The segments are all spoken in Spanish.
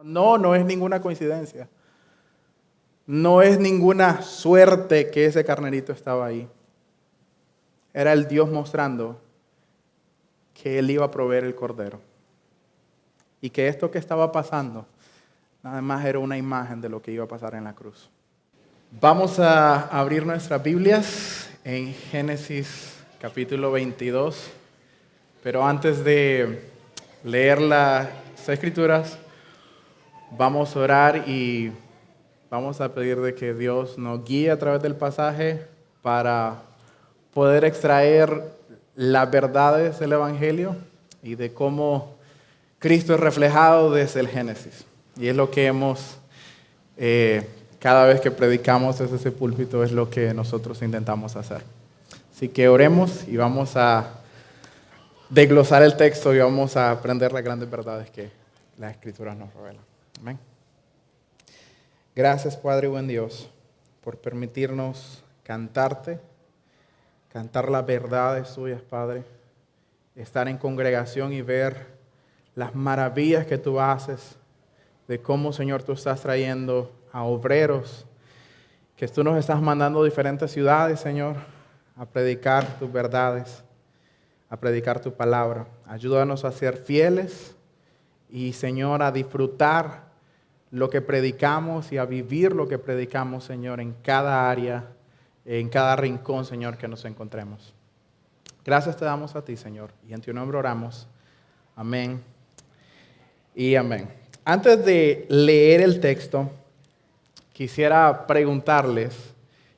No, no es ninguna coincidencia. No es ninguna suerte que ese carnerito estaba ahí. Era el Dios mostrando que Él iba a proveer el cordero. Y que esto que estaba pasando, nada más era una imagen de lo que iba a pasar en la cruz. Vamos a abrir nuestras Biblias en Génesis capítulo 22. Pero antes de leer las Escrituras, vamos a orar y vamos a pedir de que Dios nos guíe a través del pasaje para poder extraer las verdades del Evangelio y de cómo Cristo es reflejado desde el Génesis. Y es lo que hemos, cada vez que predicamos desde ese púlpito, es lo que nosotros intentamos hacer. Así que oremos y vamos a desglosar el texto y vamos a aprender las grandes verdades que las Escrituras nos revelan. Amén. Gracias, Padre buen Dios, por permitirnos cantarte, cantar las verdades tuyas, Padre, estar en congregación y ver las maravillas que tú haces, de cómo, Señor, tú estás trayendo a obreros, que tú nos estás mandando a diferentes ciudades, Señor, a predicar tus verdades, a predicar tu palabra. Ayúdanos a ser fieles y, Señor, a disfrutar lo que predicamos y a vivir lo que predicamos, Señor, en cada área, en cada rincón, Señor, que nos encontremos. Gracias te damos a ti, Señor, y en tu nombre oramos. Amén y amén. Antes de leer el texto, quisiera preguntarles,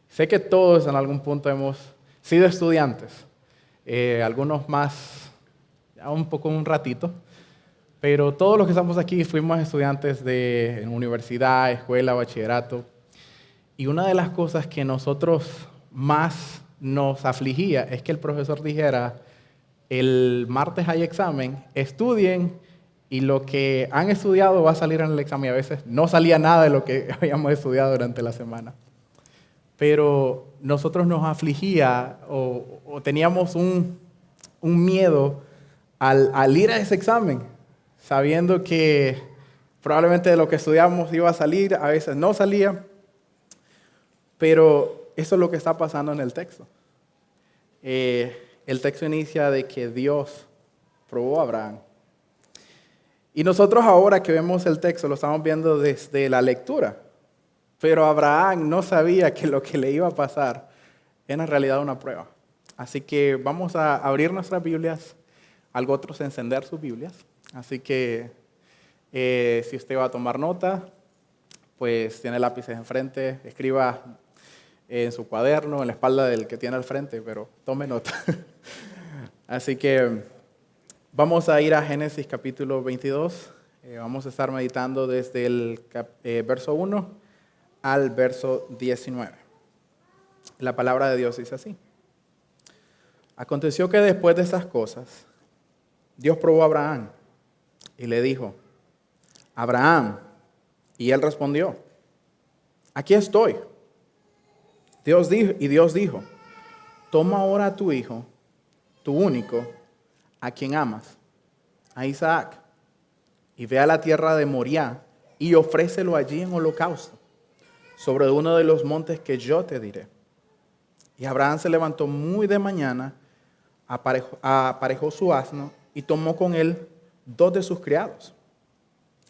sé que todos en algún punto hemos sido estudiantes, algunos más, ya un ratito, pero todos los que estamos aquí fuimos estudiantes en universidad, escuela, bachillerato. Y una de las cosas que nosotros más nos afligía es que el profesor dijera, el martes hay examen, estudien y lo que han estudiado va a salir en el examen. Y a veces no salía nada de lo que habíamos estudiado durante la semana. Pero nosotros nos afligía o teníamos un miedo al ir a ese examen, sabiendo que probablemente de lo que estudiamos iba a salir, a veces no salía, pero eso es lo que está pasando en el texto. El texto inicia de que Dios probó a Abraham. Y nosotros ahora que vemos el texto lo estamos viendo desde la lectura, pero Abraham no sabía que lo que le iba a pasar era en realidad una prueba. Así que vamos a abrir nuestras Biblias, algo otros encender sus Biblias. Así que si usted va a tomar nota, pues tiene lápices enfrente, escriba en su cuaderno, en la espalda del que tiene al frente, pero tome nota. Así que vamos a ir a Génesis capítulo 22. Vamos a estar meditando desde el verso 1 al verso 19. La palabra de Dios dice así. Aconteció que después de estas cosas, Dios probó a Abraham y le dijo, Abraham, y él respondió, aquí estoy. Dios dijo, toma ahora a tu hijo, tu único, a quien amas, a Isaac, y ve a la tierra de Moriah y ofrécelo allí en holocausto, sobre uno de los montes que yo te diré. Y Abraham se levantó muy de mañana, aparejó su asno y tomó con él 2 de sus criados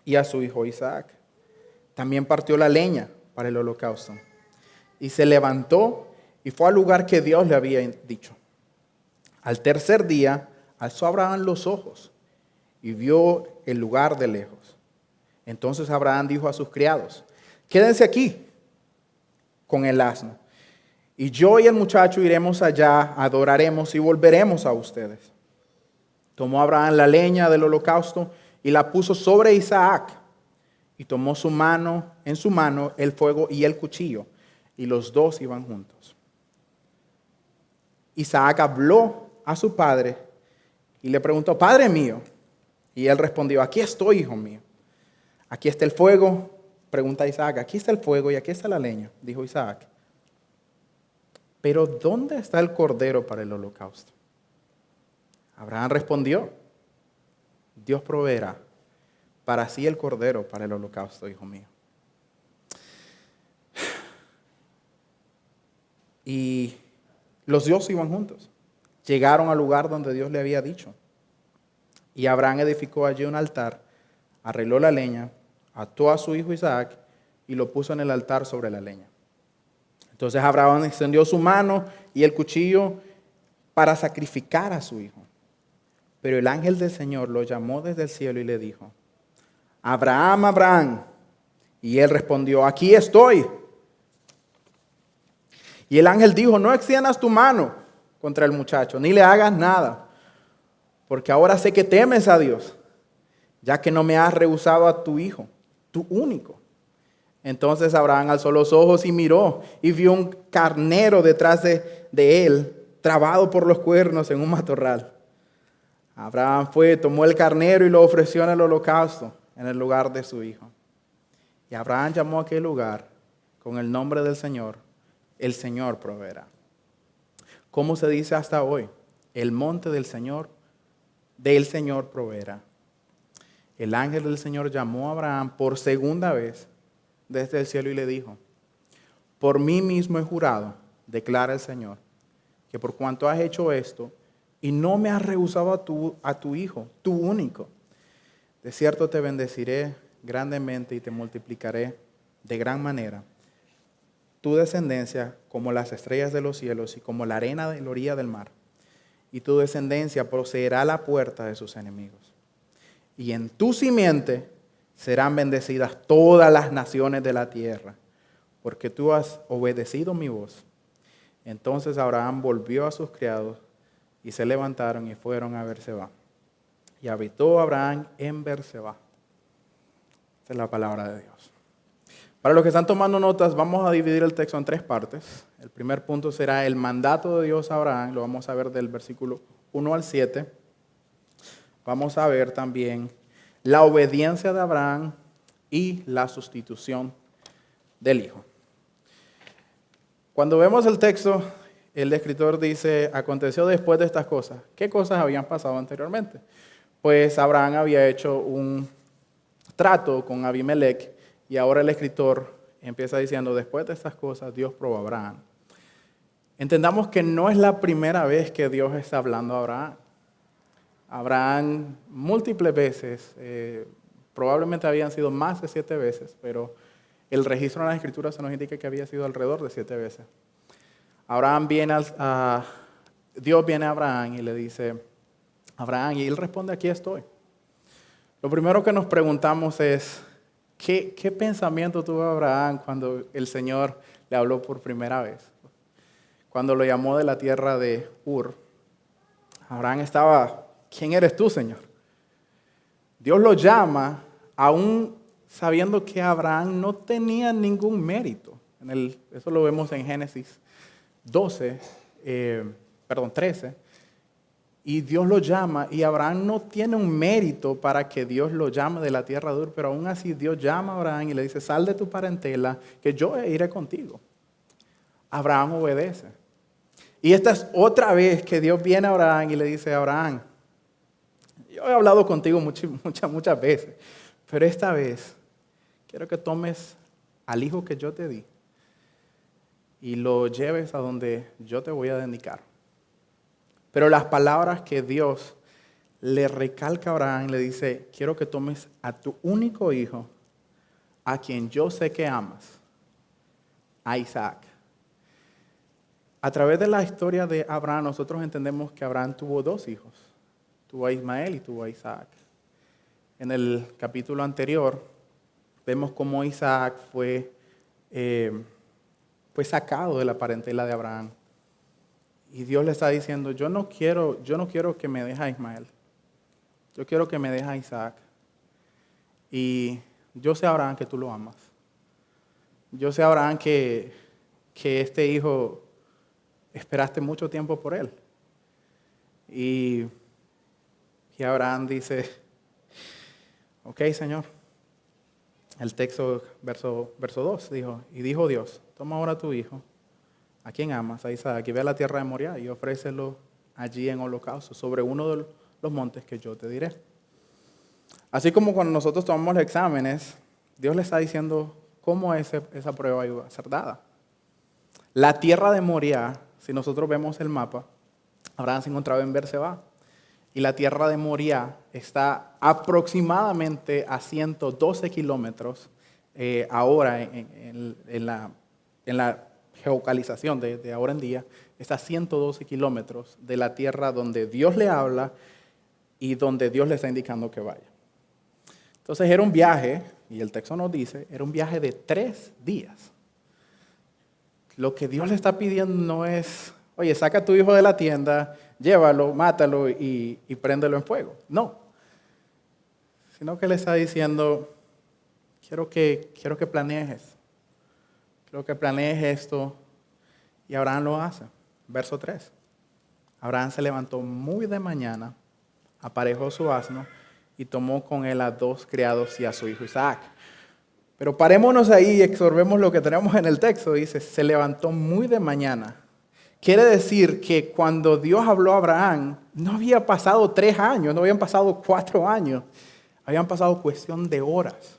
y a su hijo Isaac. También partió la leña para el holocausto y se levantó y fue al lugar que Dios le había dicho. Al tercer día alzó Abraham los ojos y vio el lugar de lejos. Entonces Abraham dijo a sus criados, quédense aquí con el asno, y yo y el muchacho iremos allá, adoraremos y volveremos a ustedes. Tomó Abraham la leña del holocausto y la puso sobre Isaac, y tomó en su mano el fuego y el cuchillo, y los dos iban juntos. Isaac habló a su padre y le preguntó, Padre mío, y él respondió, aquí estoy, hijo mío. Aquí está el fuego, pregunta Isaac, aquí está el fuego y aquí está la leña, dijo Isaac. Pero ¿dónde está el cordero para el holocausto? Abraham respondió, Dios proveerá para así el cordero para el holocausto, hijo mío. Y los dos iban juntos. Llegaron al lugar donde Dios le había dicho. Y Abraham edificó allí un altar, arregló la leña, ató a su hijo Isaac y lo puso en el altar sobre la leña. Entonces Abraham extendió su mano y el cuchillo para sacrificar a su hijo. Pero el ángel del Señor lo llamó desde el cielo y le dijo: Abraham, Abraham. Y él respondió: aquí estoy. Y el ángel dijo: no extiendas tu mano contra el muchacho, ni le hagas nada, porque ahora sé que temes a Dios, ya que no me has rehusado a tu hijo, tu único. Entonces Abraham alzó los ojos y miró, y vio un carnero detrás de él, trabado por los cuernos en un matorral. Abraham fue, tomó el carnero y lo ofreció en el holocausto, en el lugar de su hijo. Y Abraham llamó a aquel lugar con el nombre del Señor: el Señor proveerá. ¿Cómo se dice hasta hoy? El monte del Señor proveerá. El ángel del Señor llamó a Abraham por segunda vez desde el cielo y le dijo: por mí mismo he jurado, declara el Señor, que por cuanto has hecho esto y no me has rehusado a tu hijo, tu único, de cierto te bendeciré grandemente y te multiplicaré de gran manera. Tu descendencia como las estrellas de los cielos y como la arena de la orilla del mar. Y tu descendencia poseerá la puerta de sus enemigos. Y en tu simiente serán bendecidas todas las naciones de la tierra, porque tú has obedecido mi voz. Entonces Abraham volvió a sus criados y se levantaron y fueron a Berseba. Y habitó Abraham en Berseba. Esta es la palabra de Dios. Para los que están tomando notas, vamos a dividir el texto en tres partes. El primer punto será el mandato de Dios a Abraham. Lo vamos a ver del versículo 1 al 7. Vamos a ver también la obediencia de Abraham y la sustitución del hijo. Cuando vemos el texto, el escritor dice: aconteció después de estas cosas. ¿Qué cosas habían pasado anteriormente? Pues Abraham había hecho un trato con Abimelech y ahora el escritor empieza diciendo: después de estas cosas Dios probó a Abraham. Entendamos que no es la primera vez que Dios está hablando a Abraham. Abraham múltiples veces, probablemente habían sido más de 7 veces, pero el registro en las escrituras se nos indica que había sido alrededor de 7 veces. Dios viene a Abraham y le dice: Abraham, y él responde: aquí estoy. Lo primero que nos preguntamos es: ¿qué pensamiento tuvo Abraham cuando el Señor le habló por primera vez? Cuando lo llamó de la tierra de Ur, Abraham estaba: ¿quién eres tú, Señor? Dios lo llama aún sabiendo que Abraham no tenía ningún mérito. Eso lo vemos en Génesis 13. Y Dios lo llama, y Abraham no tiene un mérito para que Dios lo llame de la tierra de Ur, pero aún así Dios llama a Abraham y le dice: sal de tu parentela, que yo iré contigo. Abraham obedece. Y esta es otra vez que Dios viene a Abraham y le dice: Abraham, yo he hablado contigo muchas veces, pero esta vez quiero que tomes al hijo que yo te di y lo lleves a donde yo te voy a dedicar. Pero las palabras que Dios le recalca a Abraham, le dice: quiero que tomes a tu único hijo, a quien yo sé que amas, a Isaac. A través de la historia de Abraham, nosotros entendemos que Abraham tuvo 2 hijos. Tuvo a Ismael y tuvo a Isaac. En el capítulo anterior, vemos cómo Isaac fue sacado de la parentela de Abraham. Y Dios le está diciendo: yo no quiero que me dejes a Ismael. Yo quiero que me dejes a Isaac. Y yo sé, Abraham, que tú lo amas. Yo sé, Abraham, que este hijo esperaste mucho tiempo por él. Y Abraham dice: ok, Señor. El texto, verso 2, dijo: y dijo Dios: toma ahora a tu hijo, a quien amas, a Isaac, y ve a la tierra de Moriah y ofrécelo allí en holocausto, sobre uno de los montes que yo te diré. Así como cuando nosotros tomamos los exámenes, Dios le está diciendo cómo esa prueba iba a ser dada. La tierra de Moriah, si nosotros vemos el mapa, Abraham se encontraba en Berseba. Y la tierra de Moriah está aproximadamente a 112 kilómetros ahora en la geocalización de ahora en día. Está a 112 kilómetros de la tierra donde Dios le habla y donde Dios le está indicando que vaya. Entonces era un viaje, y el texto nos dice, era un viaje de 3 días. Lo que Dios le está pidiendo no es, oye, saca a tu hijo de la tienda, llévalo, mátalo y préndelo en fuego. No. Sino que le está diciendo, quiero que planees esto. Quiero que planees esto. Y Abraham lo hace. Verso 3. Abraham se levantó muy de mañana, aparejó su asno y tomó con él a 2 criados y a su hijo Isaac. Pero parémonos ahí y absorbemos lo que tenemos en el texto. Dice, se levantó muy de mañana. Quiere decir que cuando Dios habló a Abraham, no había pasado 3 años, no habían pasado 4 años. Habían pasado cuestión de horas.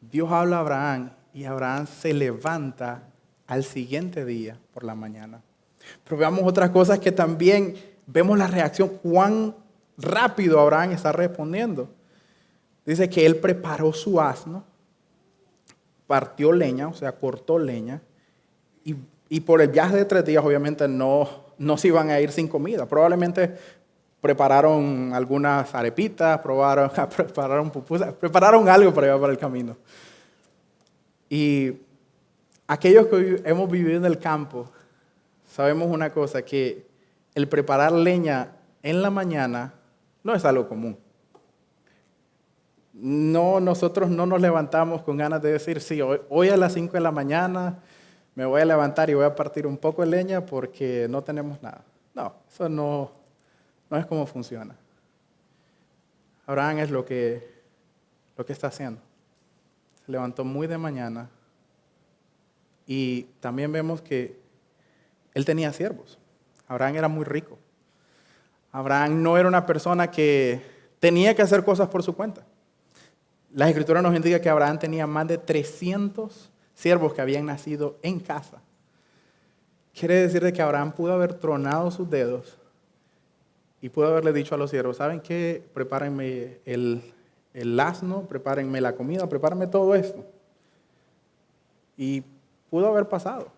Dios habla a Abraham y Abraham se levanta al siguiente día por la mañana. Pero veamos otras cosas que también vemos la reacción, cuán rápido Abraham está respondiendo. Dice que él preparó su asno, partió leña, o sea, cortó leña, y por el viaje de 3 días obviamente no se iban a ir sin comida. Probablemente prepararon algunas arepitas, prepararon pupusas, prepararon algo para llevar para el camino. Y aquellos que hemos vivido en el campo, sabemos una cosa, que el preparar leña en la mañana no es algo común. No, nosotros no nos levantamos con ganas de decir, sí, hoy a las 5 de la mañana me voy a levantar y voy a partir un poco de leña porque no tenemos nada. No, eso no es como funciona. Abraham es lo que está haciendo. Se levantó muy de mañana y también vemos que él tenía siervos. Abraham era muy rico. Abraham no era una persona que tenía que hacer cosas por su cuenta. La Escritura nos indica que Abraham tenía más de 300 siervos que habían nacido en casa. Quiere decir que Abraham pudo haber tronado sus dedos y pudo haberle dicho a los siervos, ¿saben qué? Prepárenme el asno, prepárenme la comida, prepárenme todo esto. Y pudo haber pasado.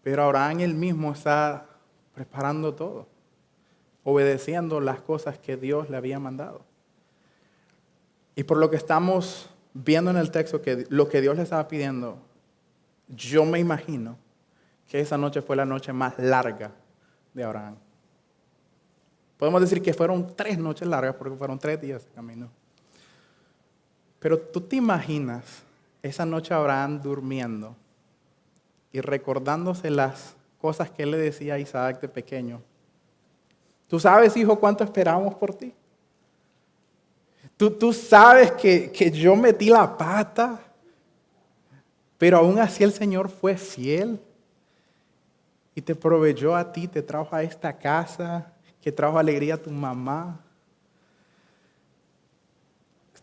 Pero Abraham él mismo está preparando todo, obedeciendo las cosas que Dios le había mandado. Y por lo que estamos viendo en el texto, que lo que Dios le estaba pidiendo, yo me imagino que esa noche fue la noche más larga de Abraham. Podemos decir que fueron 3 noches largas porque fueron 3 días de camino. Pero tú te imaginas esa noche Abraham durmiendo y recordándose las cosas que él le decía a Isaac de pequeño. ¿Tú sabes, hijo, cuánto esperamos por ti? Tú sabes que yo metí la pata, pero aún así el Señor fue fiel y te proveyó a ti, te trajo a esta casa, que trajo alegría a tu mamá.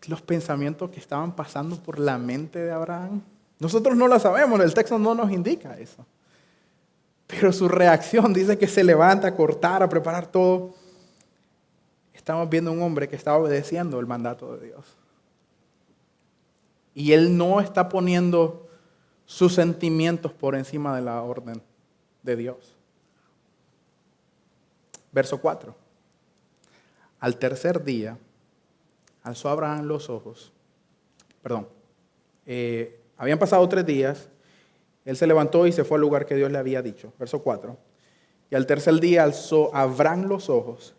Los pensamientos que estaban pasando por la mente de Abraham. Nosotros no lo sabemos, el texto no nos indica eso. Pero su reacción dice que se levanta a cortar, a preparar todo. Estamos viendo un hombre que está obedeciendo el mandato de Dios. Y él no está poniendo sus sentimientos por encima de la orden de Dios. Verso 4. Al tercer día, alzó Abraham los ojos. Habían pasado 3 días. Él se levantó y se fue al lugar que Dios le había dicho. Verso 4. Y al tercer día alzó Abraham los ojos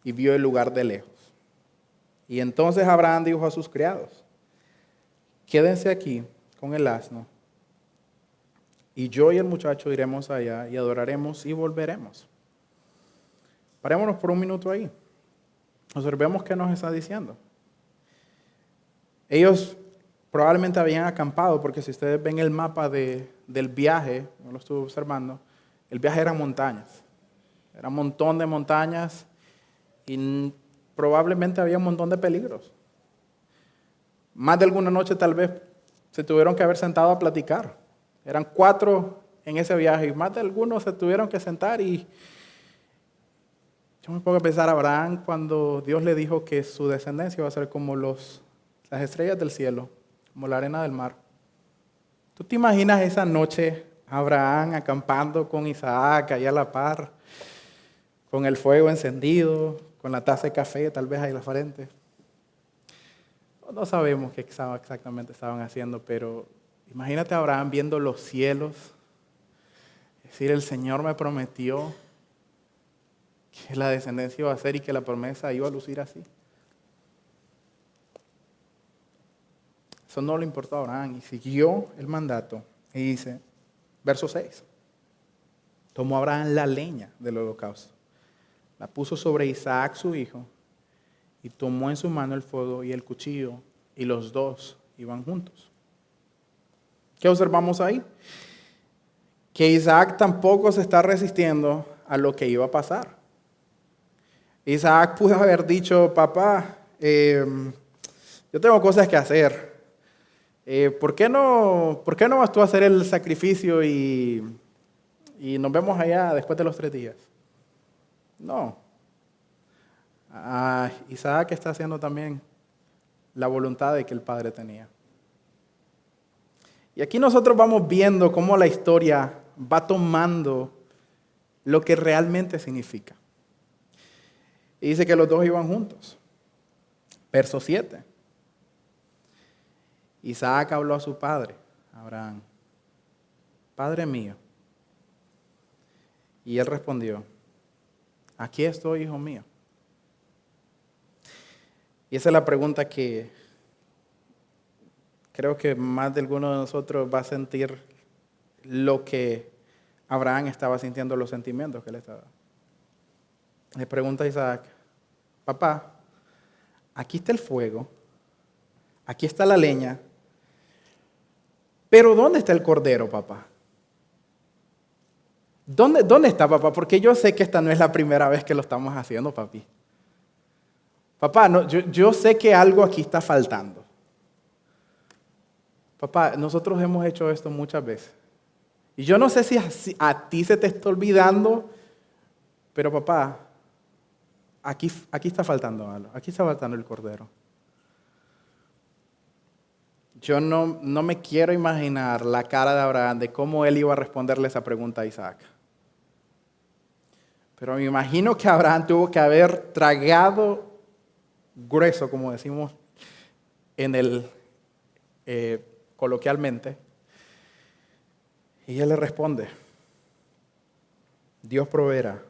y vio el lugar de lejos. Y entonces Abraham dijo a sus criados, quédense aquí con el asno, y yo y el muchacho iremos allá y adoraremos y volveremos. Parémonos por un minuto ahí. Observemos qué nos está diciendo. Ellos probablemente habían acampado, porque si ustedes ven el mapa del viaje, yo lo estuve observando, el viaje era montañas. Era un montón de montañas y probablemente había un montón de peligros. Más de alguna noche tal vez se tuvieron que haber sentado a platicar. Eran 4 en ese viaje y más de algunos se tuvieron que sentar y yo me pongo a pensar a Abraham cuando Dios le dijo que su descendencia iba a ser como las estrellas del cielo, como la arena del mar. ¿Tú te imaginas esa noche Abraham acampando con Isaac allá a la par, con el fuego encendido, con la taza de café tal vez ahí en la frente? No sabemos qué exactamente estaban haciendo, pero imagínate a Abraham viendo los cielos, es decir, el Señor me prometió que la descendencia iba a ser y que la promesa iba a lucir así. Eso no le importó a Abraham y siguió el mandato y dice, verso 6, tomó Abraham la leña del holocausto, la puso sobre Isaac su hijo y tomó en su mano el fuego y el cuchillo y los dos iban juntos. ¿Qué observamos ahí? Que Isaac tampoco se está resistiendo a lo que iba a pasar. Isaac pudo haber dicho, papá, yo tengo cosas que hacer. ¿Por qué no vas tú a hacer el sacrificio y nos vemos allá después de los 3 días? No. Isaac está haciendo también la voluntad de que el padre tenía. Y aquí nosotros vamos viendo cómo la historia va tomando lo que realmente significa. Y dice que los dos iban juntos. Verso 7. Isaac habló a su padre, Abraham, Padre mío. Y él respondió, aquí estoy, hijo mío. Y esa es la pregunta que creo que más de alguno de nosotros va a sentir lo que Abraham estaba sintiendo, los sentimientos que él estaba. Le pregunta a Isaac, papá, aquí está el fuego, aquí está la leña, pero ¿dónde está el cordero, papá? ¿Dónde está, papá? Porque yo sé que esta no es la primera vez que lo estamos haciendo, papi. Papá, no, yo sé que algo aquí está faltando. Papá, nosotros hemos hecho esto muchas veces. Y yo no sé si a ti se te está olvidando, pero papá, aquí está faltando algo. Aquí está faltando el cordero. Yo no me quiero imaginar la cara de Abraham de cómo él iba a responderle esa pregunta a Isaac. Pero me imagino que Abraham tuvo que haber tragado grueso, como decimos en el coloquialmente. Y él le responde, Dios proveerá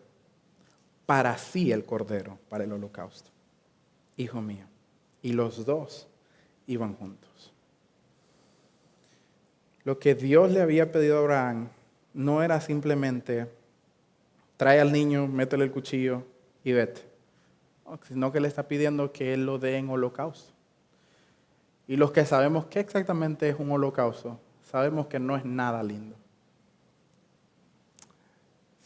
para sí el cordero para el holocausto, hijo mío. Y los dos iban juntos. Lo que Dios le había pedido a Abraham no era simplemente trae al niño, métele el cuchillo y vete. Sino que le está pidiendo que él lo dé en holocausto. Y los que sabemos qué exactamente es un holocausto, sabemos que no es nada lindo.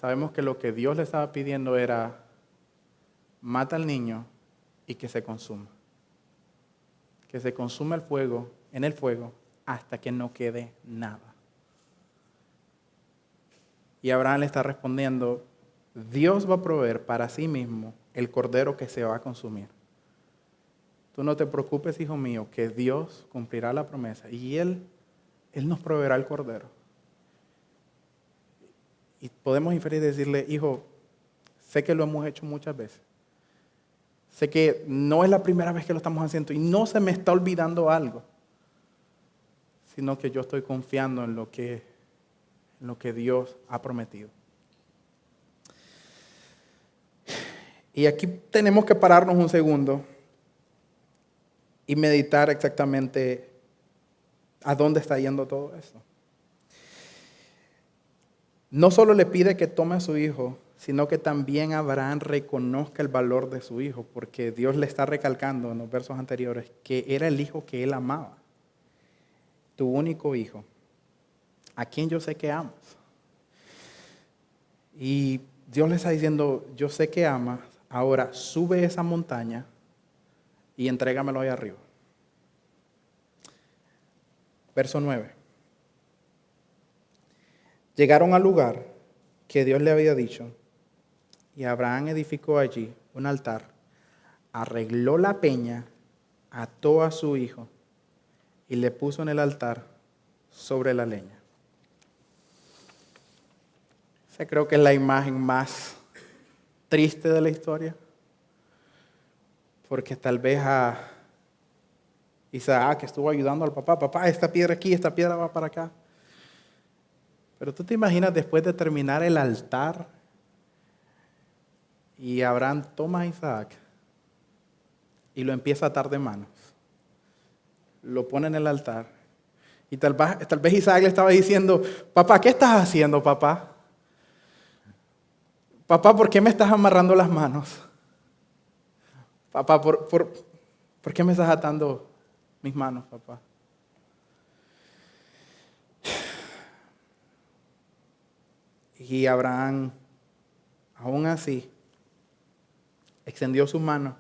Sabemos que lo que Dios le estaba pidiendo era mata al niño y que se consuma. Que se consuma el fuego, en el fuego, hasta que no quede nada. Y Abraham le está respondiendo, Dios va a proveer para sí mismo el cordero que se va a consumir. Tú no te preocupes, hijo mío, que Dios cumplirá la promesa y Él nos proveerá el cordero. Y podemos inferir y decirle, hijo, sé que lo hemos hecho muchas veces. Sé que no es la primera vez que lo estamos haciendo y no se me está olvidando algo, sino que yo estoy confiando en lo que Dios ha prometido. Y aquí tenemos que pararnos un segundo y meditar exactamente a dónde está yendo todo esto. No solo le pide que tome a su hijo, sino que también Abraham reconozca el valor de su hijo, porque Dios le está recalcando en los versos anteriores que era el hijo que él amaba, tu único hijo, a quien yo sé que amas. Y Dios le está diciendo, yo sé que amas, ahora sube esa montaña y entrégamelo ahí arriba. Verso 9. Llegaron al lugar que Dios le había dicho, y Abraham edificó allí un altar, arregló la peña, ató a su hijo y le puso en el altar sobre la leña. Esa creo que es la imagen más triste de la historia, porque tal vez a Isaac estuvo ayudando al papá, papá, esta piedra aquí, esta piedra va para acá. Pero tú te imaginas después de terminar el altar y Abraham toma a Isaac y lo empieza a atar de manos, lo pone en el altar y tal vez Isaac le estaba diciendo, papá, ¿qué estás haciendo, papá? Papá, ¿por qué me estás amarrando las manos? Papá, ¿por qué me estás atando mis manos, papá? Y Abraham, aún así, extendió su mano,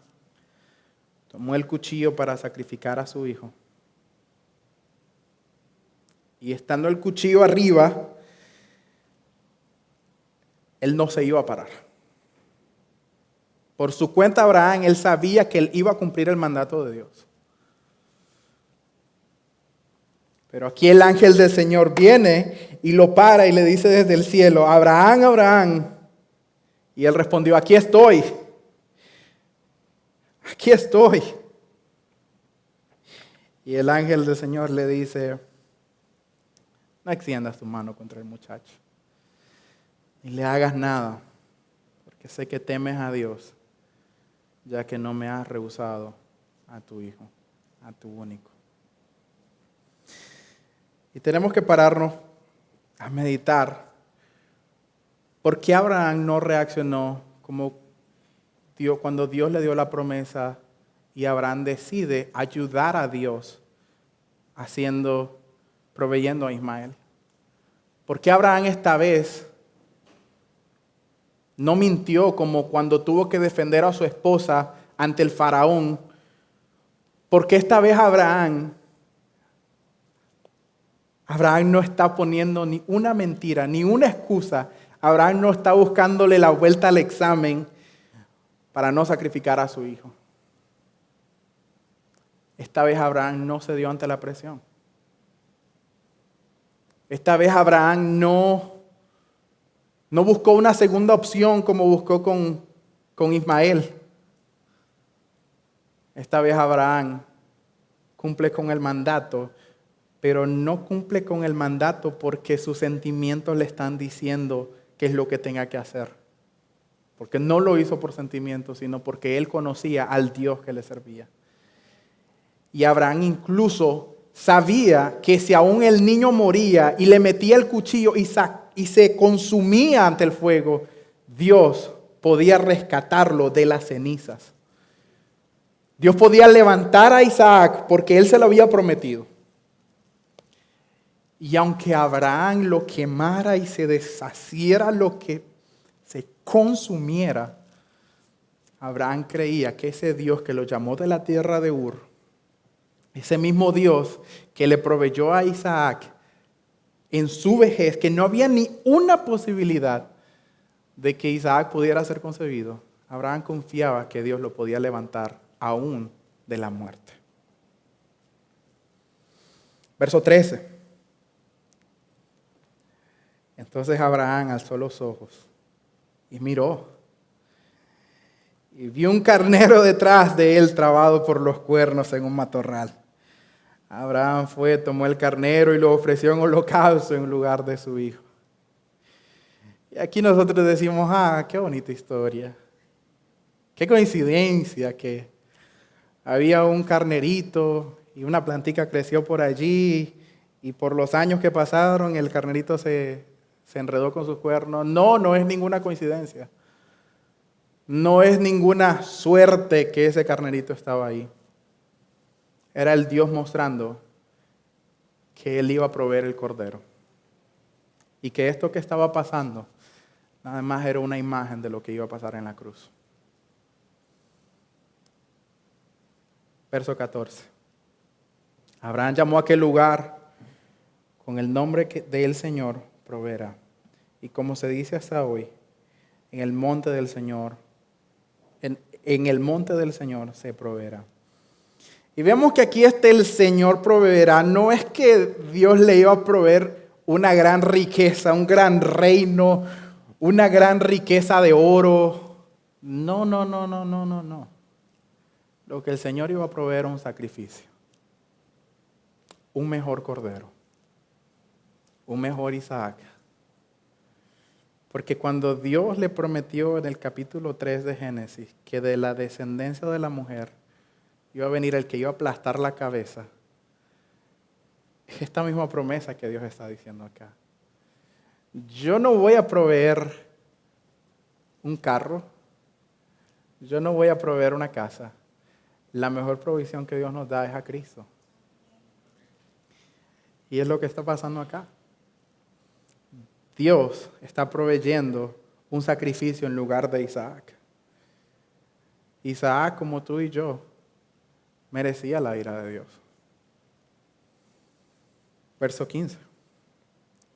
tomó el cuchillo para sacrificar a su hijo. Y estando el cuchillo arriba, él no se iba a parar. Por su cuenta, Abraham, él sabía que él iba a cumplir el mandato de Dios. Pero aquí el ángel del Señor viene y lo para y le dice desde el cielo, Abraham, Abraham. Y él respondió, aquí estoy. Aquí estoy. Y el ángel del Señor le dice, no extiendas tu mano contra el muchacho, ni le hagas nada, porque sé que temes a Dios, ya que no me has rehusado a tu hijo, a tu único. Y tenemos que pararnos a meditar por qué Abraham no reaccionó como cuando Dios le dio la promesa y Abraham decide ayudar a Dios proveyendo a Ismael. ¿Por qué Abraham esta vez no mintió como cuando tuvo que defender a su esposa ante el faraón? ¿Por qué esta vez Abraham no está poniendo ni una mentira, ni una excusa? Abraham no está buscándole la vuelta al examen para no sacrificar a su hijo. Esta vez Abraham no se dio ante la presión. Esta vez Abraham no buscó una segunda opción como buscó con Ismael. Esta vez Abraham cumple con el mandato, pero no cumple con el mandato porque sus sentimientos le están diciendo qué es lo que tenga que hacer. Porque no lo hizo por sentimientos, sino porque él conocía al Dios que le servía. Y Abraham incluso sabía que si aún el niño moría y le metía el cuchillo y se consumía ante el fuego, Dios podía rescatarlo de las cenizas. Dios podía levantar a Isaac porque él se lo había prometido. Y aunque Abraham lo quemara y se deshaciera lo que se consumiera, Abraham creía que ese Dios que lo llamó de la tierra de Ur, ese mismo Dios que le proveyó a Isaac en su vejez, que no había ni una posibilidad de que Isaac pudiera ser concebido, Abraham confiaba que Dios lo podía levantar aún de la muerte. Verso 13. Entonces Abraham alzó los ojos y miró, y vio un carnero detrás de él trabado por los cuernos en un matorral. Abraham fue, tomó el carnero y lo ofreció en holocausto en lugar de su hijo. Y aquí nosotros decimos, qué bonita historia. Qué coincidencia que había un carnerito y una plantica creció por allí y por los años que pasaron el carnerito se enredó con sus cuernos. No es ninguna coincidencia. No es ninguna suerte que ese carnerito estaba ahí. Era el Dios mostrando que Él iba a proveer el cordero. Y que esto que estaba pasando, nada más era una imagen de lo que iba a pasar en la cruz. Verso 14. Abraham llamó a aquel lugar con el nombre del Señor proveerá. Y como se dice hasta hoy, en el monte del Señor, en el monte del Señor se proveerá. Y vemos que aquí el Señor proveerá. No es que Dios le iba a proveer una gran riqueza, un gran reino, una gran riqueza de oro. No. Lo que el Señor iba a proveer era un sacrificio. Un mejor cordero. Un mejor Isaac. Porque cuando Dios le prometió en el capítulo 3 de Génesis que de la descendencia de la mujer iba a venir el que iba a aplastar la cabeza, es esta misma promesa que Dios está diciendo acá. Yo no voy a proveer un carro, yo no voy a proveer una casa. La mejor provisión que Dios nos da es a Cristo. Y es lo que está pasando acá. Dios está proveyendo un sacrificio en lugar de Isaac. Isaac, como tú y yo, merecía la ira de Dios. Verso 15.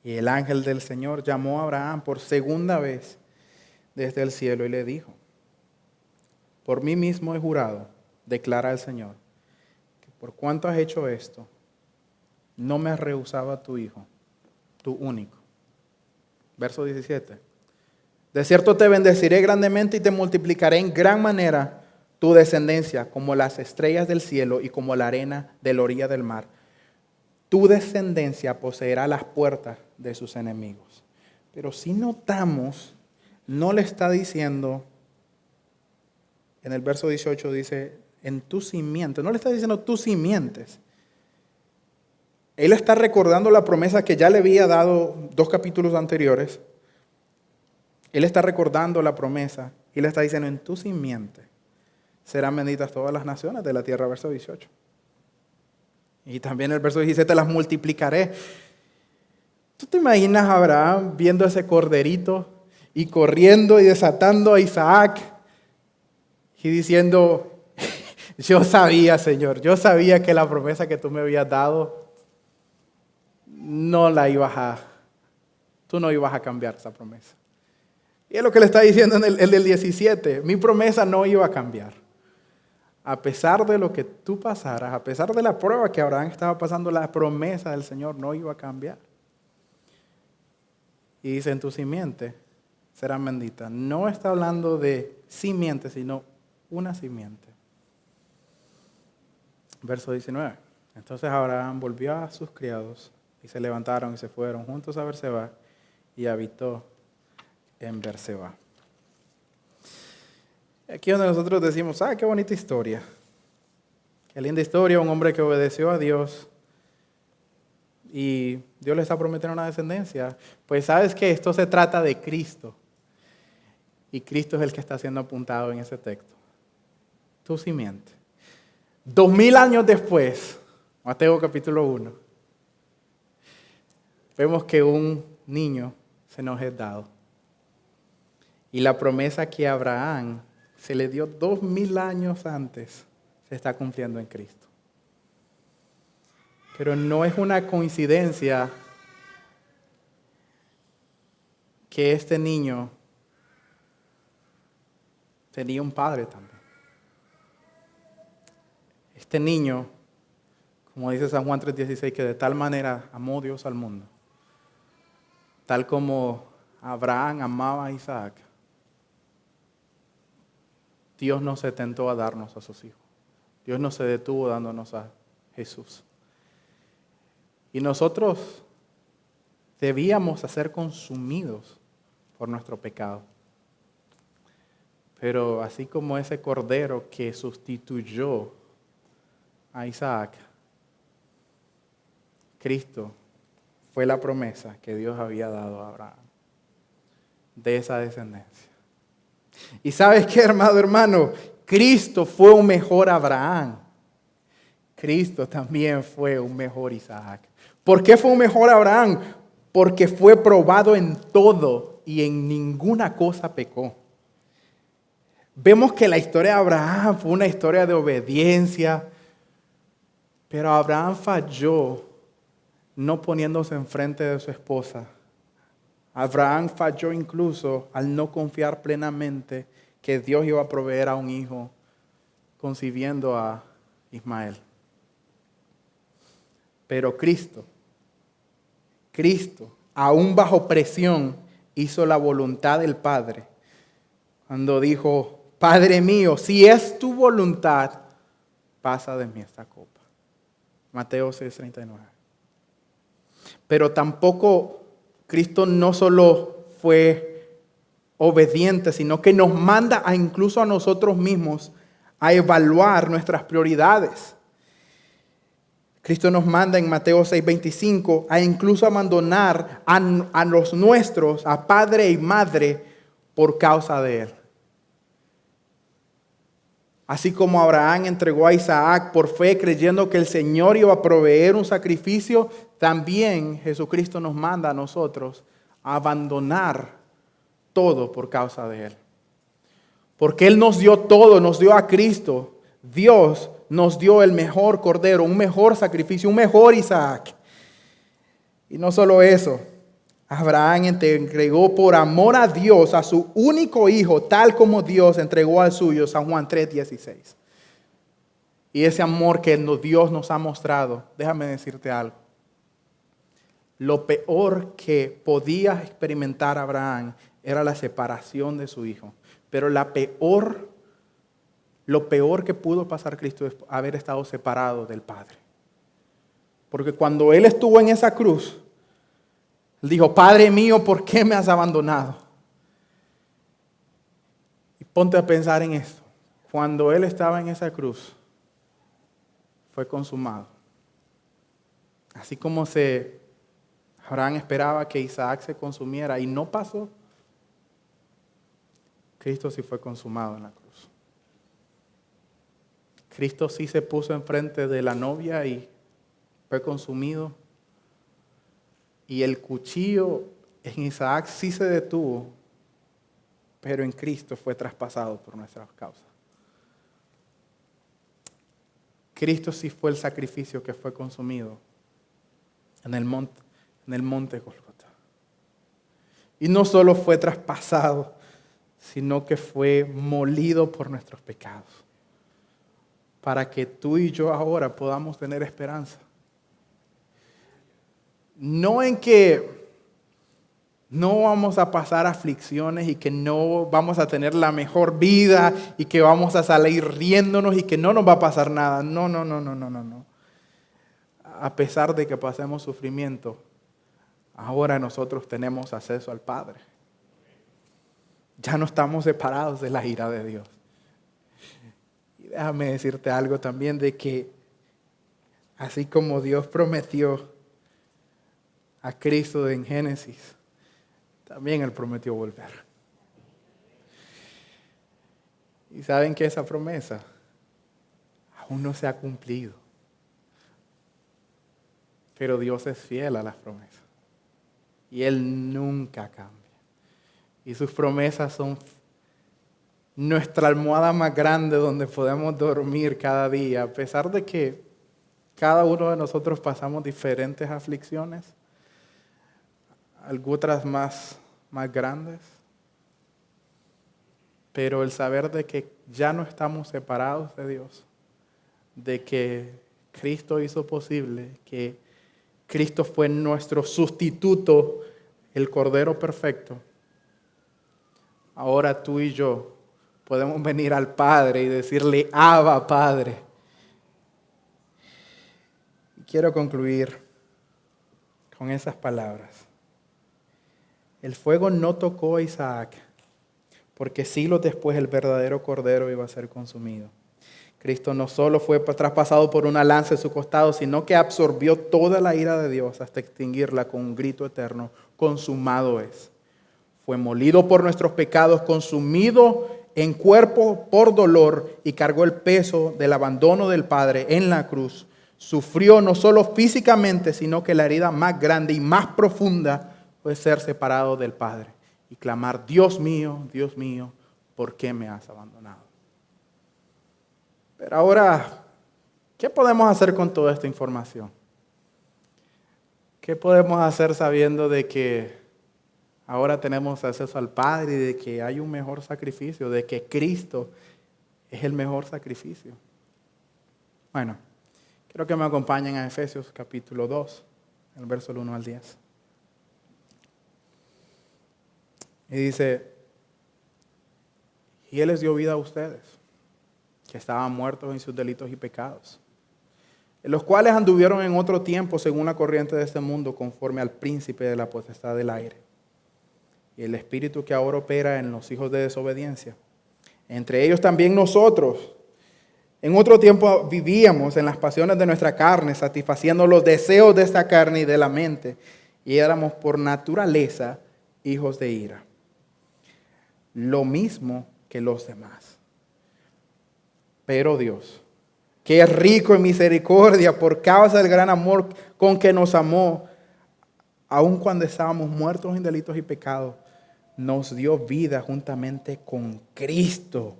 Y el ángel del Señor llamó a Abraham por segunda vez desde el cielo y le dijo: por mí mismo he jurado, declara el Señor, que por cuanto has hecho esto, no me has rehusado a tu hijo, tu único. Verso 17. De cierto te bendeciré grandemente y te multiplicaré en gran manera tu descendencia, como las estrellas del cielo y como la arena de la orilla del mar. Tu descendencia poseerá las puertas de sus enemigos. Pero si notamos, no le está diciendo, en el verso 18 dice, en tu simiente, no le está diciendo tus simientes. Él está recordando la promesa que ya le había dado 2 capítulos anteriores. Él está recordando la promesa y le está diciendo, en tu simiente serán benditas todas las naciones de la tierra, verso 18. Y también el verso 17, las multiplicaré. ¿Tú te imaginas a Abraham viendo ese corderito y corriendo y desatando a Isaac y diciendo, yo sabía, Señor, yo sabía que la promesa que tú me habías dado tú no ibas a cambiar esa promesa? Y es lo que le está diciendo en el del 17, mi promesa no iba a cambiar. A pesar de lo que tú pasaras, a pesar de la prueba que Abraham estaba pasando, la promesa del Señor no iba a cambiar. Y dice, en tu simiente serán benditas. No está hablando de simiente, sino una simiente. Verso 19. Entonces Abraham volvió a sus criados y se levantaron y se fueron juntos a Berseba y habitó en Berseba. Aquí donde nosotros decimos, qué bonita historia. Qué linda historia, un hombre que obedeció a Dios y Dios le está prometiendo una descendencia. Pues sabes que esto se trata de Cristo. Y Cristo es el que está siendo apuntado en ese texto. Tu simiente. 2000 años después, Mateo capítulo 1, vemos que un niño se nos es dado. Y la promesa que a Abraham se le dio 2000 años antes, se está cumpliendo en Cristo. Pero no es una coincidencia que este niño tenía un padre también. Este niño, como dice San Juan 3:16, que de tal manera amó Dios al mundo, tal como Abraham amaba a Isaac, Dios no se tentó a darnos a sus hijos. Dios no se detuvo dándonos a Jesús. Y nosotros debíamos ser consumidos por nuestro pecado. Pero así como ese cordero que sustituyó a Isaac, Cristo fue la promesa que Dios había dado a Abraham de esa descendencia. Y ¿sabes qué, hermano? Cristo fue un mejor Abraham. Cristo también fue un mejor Isaac. ¿Por qué fue un mejor Abraham? Porque fue probado en todo y en ninguna cosa pecó. Vemos que la historia de Abraham fue una historia de obediencia, Pero Abraham falló no poniéndose enfrente de su esposa. Abraham falló incluso al no confiar plenamente que Dios iba a proveer a un hijo concibiendo a Ismael. Pero Cristo, aún bajo presión, hizo la voluntad del Padre. Cuando dijo, Padre mío, si es tu voluntad, pasa de mí esta copa. Mateo 6:39. Pero tampoco Cristo no solo fue obediente, sino que nos manda incluso a nosotros mismos a evaluar nuestras prioridades. Cristo nos manda en Mateo 6:25 a incluso abandonar a los nuestros, a padre y madre, por causa de Él. Así como Abraham entregó a Isaac por fe, creyendo que el Señor iba a proveer un sacrificio, también Jesucristo nos manda a nosotros a abandonar todo por causa de Él. Porque Él nos dio todo, nos dio a Cristo. Dios nos dio el mejor cordero, un mejor sacrificio, un mejor Isaac. Y no solo eso, Abraham entregó por amor a Dios a su único hijo, tal como Dios entregó al suyo, San Juan 3:16. Y ese amor que Dios nos ha mostrado, déjame decirte algo. Lo peor que podía experimentar Abraham era la separación de su hijo. Pero lo peor que pudo pasar Cristo es haber estado separado del Padre. Porque cuando Él estuvo en esa cruz, Él dijo, Padre mío, ¿por qué me has abandonado? Y ponte a pensar en esto. Cuando Él estaba en esa cruz, fue consumado. Así como Abraham esperaba que Isaac se consumiera y no pasó, Cristo sí fue consumado en la cruz. Cristo sí se puso enfrente de la novia y fue consumido. Y el cuchillo en Isaac sí se detuvo, pero en Cristo fue traspasado por nuestras causas. Cristo sí fue el sacrificio que fue consumido en el monte Gólgota. Y no solo fue traspasado, sino que fue molido por nuestros pecados, para que tú y yo ahora podamos tener esperanza. No en que no vamos a pasar aflicciones y que no vamos a tener la mejor vida y que vamos a salir riéndonos y que no nos va a pasar nada. No. A pesar de que pasemos sufrimiento, ahora nosotros tenemos acceso al Padre. Ya no estamos separados de la ira de Dios. Y déjame decirte algo también de que así como Dios prometió a Cristo en Génesis, también Él prometió volver. Y saben que esa promesa aún no se ha cumplido. Pero Dios es fiel a las promesas. Y Él nunca cambia. Y sus promesas son nuestra almohada más grande donde podemos dormir cada día. A pesar de que cada uno de nosotros pasamos diferentes aflicciones, algunas más grandes. Pero el saber de que ya no estamos separados de Dios, de que Cristo hizo posible, que Cristo fue nuestro sustituto, el Cordero perfecto. Ahora tú y yo podemos venir al Padre y decirle, Abba, Padre. Quiero concluir con esas palabras. El fuego no tocó a Isaac, porque siglos después el verdadero Cordero iba a ser consumido. Cristo no solo fue traspasado por una lanza en su costado, sino que absorbió toda la ira de Dios hasta extinguirla con un grito eterno, consumado es. Fue molido por nuestros pecados, consumido en cuerpo por dolor y cargó el peso del abandono del Padre en la cruz. Sufrió no solo físicamente, sino que la herida más grande y más profunda fue ser separado del Padre y clamar, Dios mío, ¿por qué me has abandonado? Pero ahora ¿Qué podemos hacer con toda esta información? ¿Qué podemos hacer sabiendo de que ahora tenemos acceso al Padre y de que hay un mejor sacrificio, de que Cristo es el mejor sacrificio? Bueno, quiero que me acompañen a Efesios capítulo 2, el verso 1 al 10. Y dice, y Él les dio vida a ustedes, que estaban muertos en sus delitos y pecados, en los cuales anduvieron en otro tiempo según la corriente de este mundo, conforme al príncipe de la potestad del aire, y el espíritu que ahora opera en los hijos de desobediencia. Entre ellos también nosotros, en otro tiempo vivíamos en las pasiones de nuestra carne, satisfaciendo los deseos de esta carne y de la mente, y éramos por naturaleza hijos de ira, lo mismo que los demás. Pero Dios, que es rico en misericordia por causa del gran amor con que nos amó, aun cuando estábamos muertos en delitos y pecados, nos dio vida juntamente con Cristo.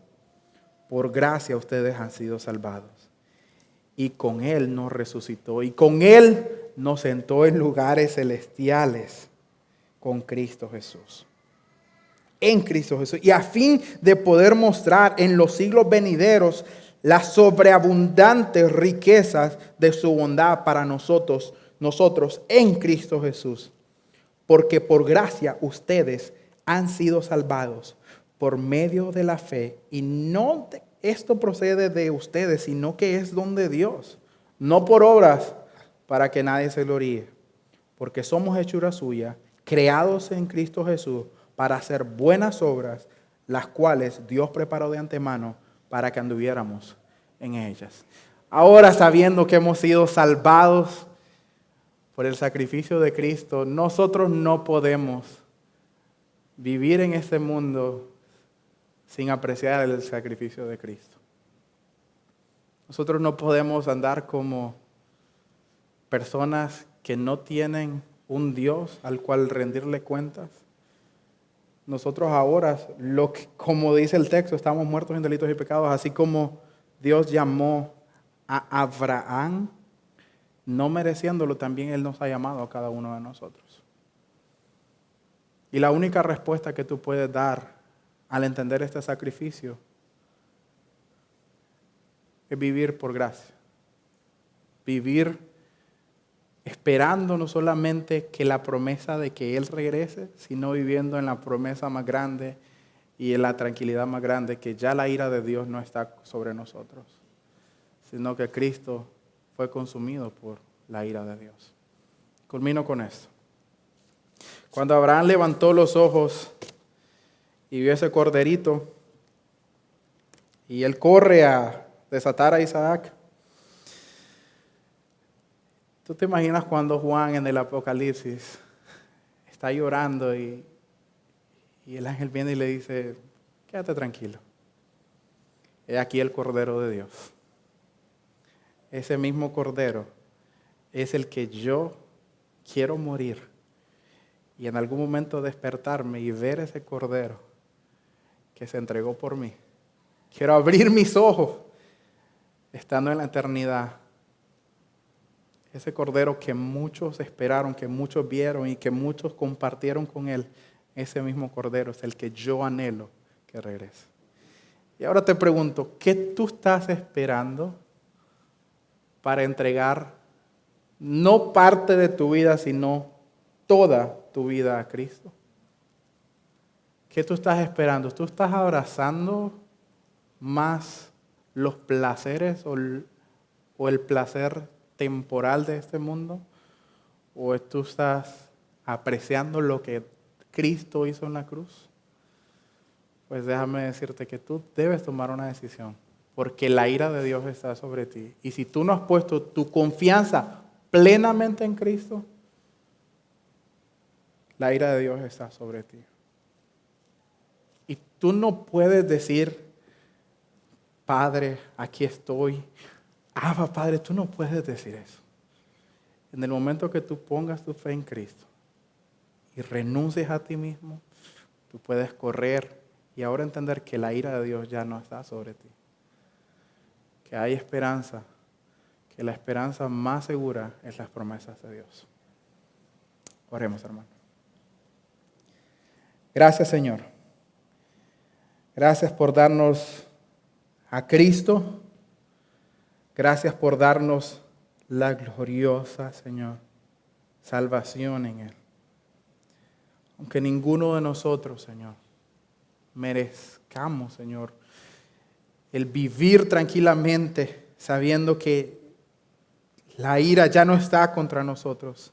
Por gracia ustedes han sido salvados. Y con Él nos resucitó. Y con Él nos sentó en lugares celestiales con Cristo Jesús. En Cristo Jesús. Y a fin de poder mostrar en los siglos venideros las sobreabundantes riquezas de su bondad para nosotros en Cristo Jesús. Porque por gracia ustedes han sido salvados por medio de la fe. Y no esto procede de ustedes, sino que es don de Dios. No por obras para que nadie se gloríe. Porque somos hechura suya, creados en Cristo Jesús para hacer buenas obras, las cuales Dios preparó de antemano para que anduviéramos en ellas. Ahora, sabiendo que hemos sido salvados por el sacrificio de Cristo, nosotros no podemos vivir en este mundo sin apreciar el sacrificio de Cristo. Nosotros no podemos andar como personas que no tienen un Dios al cual rendirle cuentas. Nosotros ahora, como dice el texto, estamos muertos en delitos y pecados, así como Dios llamó a Abraham, no mereciéndolo, también Él nos ha llamado a cada uno de nosotros. Y la única respuesta que tú puedes dar al entender este sacrificio es vivir por gracia. Vivir esperando no solamente que la promesa de que Él regrese, sino viviendo en la promesa más grande y en la tranquilidad más grande, que ya la ira de Dios no está sobre nosotros, sino que Cristo fue consumido por la ira de Dios. Culmino con esto. Cuando Abraham levantó los ojos y vio ese corderito, y él corre a desatar a Isaac, ¿tú te imaginas cuando Juan en el Apocalipsis está llorando y el ángel viene y le dice, quédate tranquilo, he aquí el Cordero de Dios? Ese mismo Cordero es el que yo quiero morir y en algún momento despertarme y ver ese Cordero que se entregó por mí. Quiero abrir mis ojos estando en la eternidad. Ese Cordero que muchos esperaron, que muchos vieron y que muchos compartieron con Él, ese mismo Cordero es el que yo anhelo que regrese. Y ahora te pregunto, ¿qué tú estás esperando para entregar no parte de tu vida, sino toda tu vida a Cristo? ¿Qué tú estás esperando? ¿Tú estás abrazando más los placeres o el placer temporal de este mundo? ¿O tú estás apreciando lo que Cristo hizo en la cruz? Pues déjame decirte que tú debes tomar una decisión, porque la ira de Dios está sobre ti. Y si tú no has puesto tu confianza plenamente en Cristo, la ira de Dios está sobre ti. Y tú no puedes decir, Padre, aquí estoy. Abba, Padre, tú no puedes decir eso. En el momento que tú pongas tu fe en Cristo y renuncies a ti mismo, tú puedes correr y ahora entender que la ira de Dios ya no está sobre ti. Que hay esperanza que la esperanza más segura es las promesas de Dios. Oremos, hermano. Gracias, Señor. Gracias por darnos a Cristo. Gracias por darnos la gloriosa, Señor, salvación en Él. Aunque ninguno de nosotros, Señor, merezcamos, Señor, el vivir tranquilamente sabiendo que la ira ya no está contra nosotros.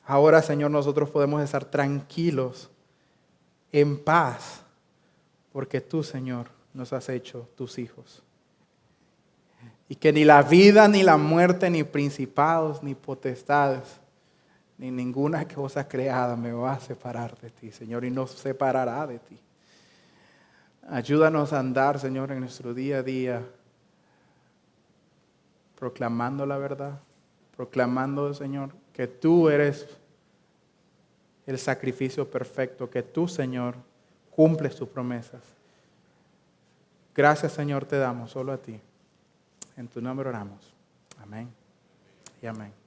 Ahora, Señor, nosotros podemos estar tranquilos, en paz, porque tú, Señor, nos has hecho tus hijos. Y que ni la vida, ni la muerte, ni principados, ni potestades, ni ninguna cosa creada me va a separar de ti, Señor, y nos separará de ti. Ayúdanos a andar, Señor, en nuestro día a día, proclamando la verdad, proclamando, Señor, que tú eres el sacrificio perfecto, que tú, Señor, cumples tus promesas. Gracias, Señor, te damos solo a ti. En tu nombre oramos. Amén y amén.